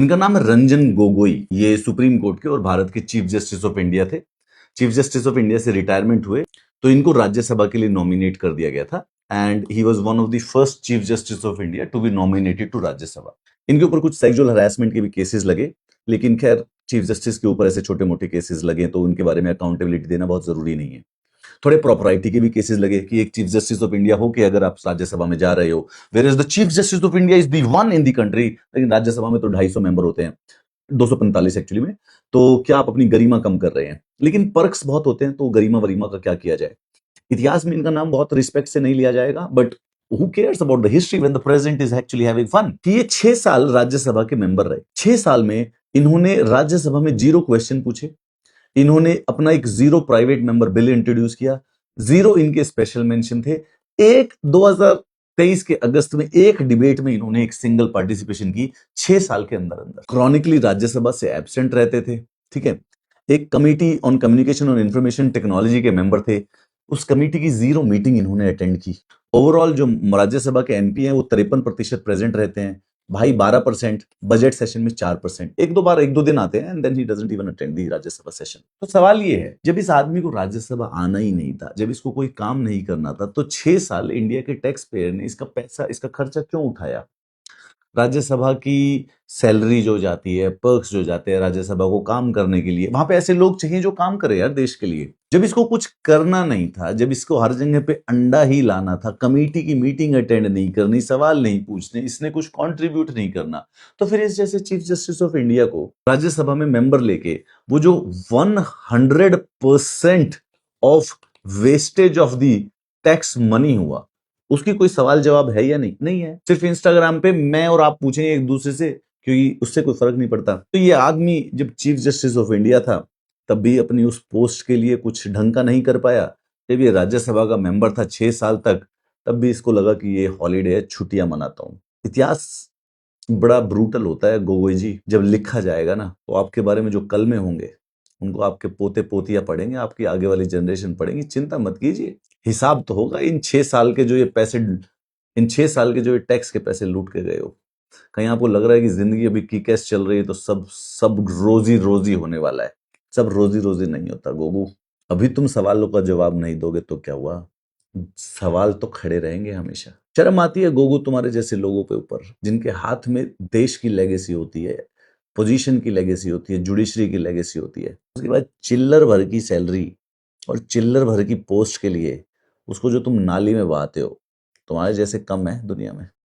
इनका नाम है रंजन गोगोई। ये सुप्रीम कोर्ट के और भारत के चीफ जस्टिस ऑफ इंडिया थे। चीफ जस्टिस ऑफ इंडिया से रिटायरमेंट हुए तो इनको राज्यसभा के लिए नॉमिनेट कर दिया गया था and he was one of the first chief justice of India to be nominated to Rajya Sabha. इनके ऊपर कुछ सेक्सुअल हरासमेंट के भी केसेस लगे, लेकिन खैर चीफ जस्टिस के ऊपर ऐसे छोटे मोटे केसेस लगे तो उनके बारे में अकाउंटेबिलिटी देना बहुत जरूरी नहीं है। थोड़े प्रॉपराइटी के भी केसेस लगे कि एक चीफ जस्टिस ऑफ इंडिया हो कि अगर आप राज्यसभा में जा रहे हो, where is the chief justice of India is the one in the country, लेकिन राज्यसभा में तो 250 मेंबर होते हैं, 245 एक्चुअली में, तो क्या आप अपनी गरिमा कम कर रहे हैं? लेकिन पर्क्स बहुत होते हैं, तो गरिमा वरिमा का क्या किया जाए। इतिहास में इनका नाम बहुत रिस्पेक्ट से नहीं लिया जाएगा, but who cares about the history when the present is actually having fun. कि ये 6 साल राज्यसभा के मेंबर रहे। 6 साल में इन्होंने राज्यसभा में 0 क्वेश्चन पूछे, इन्होंने अपना एक 0 प्राइवेट मेंबर बिल इंट्रोड्यूस किया, 0 इनके स्पेशल मेंशन थे। एक 2023 के अगस्त में एक डिबेट में इन्होंने एक सिंगल पार्टिसिपेशन की 6 साल के अंदर अंदर। क्रॉनिकली राज्यसभा से एब्सेंट रहते थे, ठीक है। एक कमेटी ऑन कम्युनिकेशन और इंफॉर्मेशन टेक्नोलॉजी के मेंबर थे, उस कमेटी की 0 मीटिंग इन्होंने अटेंड की। ओवरऑल जो राज्यसभा के एमपी हैं वो 53% प्रेजेंट रहते हैं, भाई 12%, बजट सेशन में 4%, एक दो दिन आते हैं and then he doesn't even attend the Rajya Sabha session. तो सवाल ये है, जब इस आदमी को राज्यसभा आना ही नहीं था, जब इसको कोई काम नहीं करना था, तो 6 साल इंडिया के टैक्स पेयर ने इसका पैसा, इसका खर्चा क्यों उठाया? राज्यसभा की सैलरी जो जाती है, पर्क्स जो जाते हैं राज्यसभा को काम करने के लिए, वहां पे ऐसे लोग चाहिए जो काम करे यार देश के लिए। जब इसको कुछ करना नहीं था, जब इसको हर जगह पे अंडा ही लाना था, कमेटी की मीटिंग अटेंड नहीं करनी, सवाल नहीं पूछने, इसने कुछ कंट्रीब्यूट नहीं करना, तो फिर इस जैसे चीफ जस्टिस ऑफ इंडिया को राज्यसभा में मेंबर लेके वो जो 100% of wastage of the tax money हुआ, उसकी कोई सवाल जवाब है या नहीं? नहीं है। सिर्फ इंस्टाग्राम पे मैं और आप पूछेंगे एक दूसरे से, क्योंकि उससे कोई फर्क नहीं पड़ता। तो ये आदमी जब चीफ जस्टिस ऑफ इंडिया था तब भी अपनी उस पोस्ट के लिए कुछ ढंग का नहीं कर पाया। जब ये राज्यसभा का मेंबर था 6 साल तक, तब भी इसको लगा कि ये हॉलीडे है, छुट्टियां मनाता हूं। इतिहास बड़ा ब्रूटल होता है गोगोई जी। जब लिखा जाएगा ना, तो आपके बारे में जो कल में होंगे उनको आपके पोते पोतियां पढ़ेंगे, आपकी आगे वाली जनरेशन पढ़ेंगी। चिंता मत कीजिए, हिसाब तो होगा। इन 6 साल के जो ये पैसे, इन 6 साल के जो ये टैक्स के पैसे लूट के गए हो, कहीं आपको लग रहा है कि जिंदगी अभी की कैसे चल रही है तो सब सब रोजी रोजी होने वाला है? सब रोजी रोजी नहीं होता गोगू। अभी तुम सवालों का जवाब नहीं दोगे तो क्या हुआ? सवाल तो खड़े रहेंगे हमेशा। शर्म आती है गोगू तुम्हारे जैसे लोगों के ऊपर, जिनके हाथ में देश की लेगेसी होती है, पोजीशन की लेगेसी होती है, जुडिशरी की लेगेसी होती है। उसके बाद चिल्लर भर की सैलरी और चिल्लर भर की पोस्ट के लिए उसको जो तुम नाली में बहाते हो, तुम्हारे जैसे कम है दुनिया में।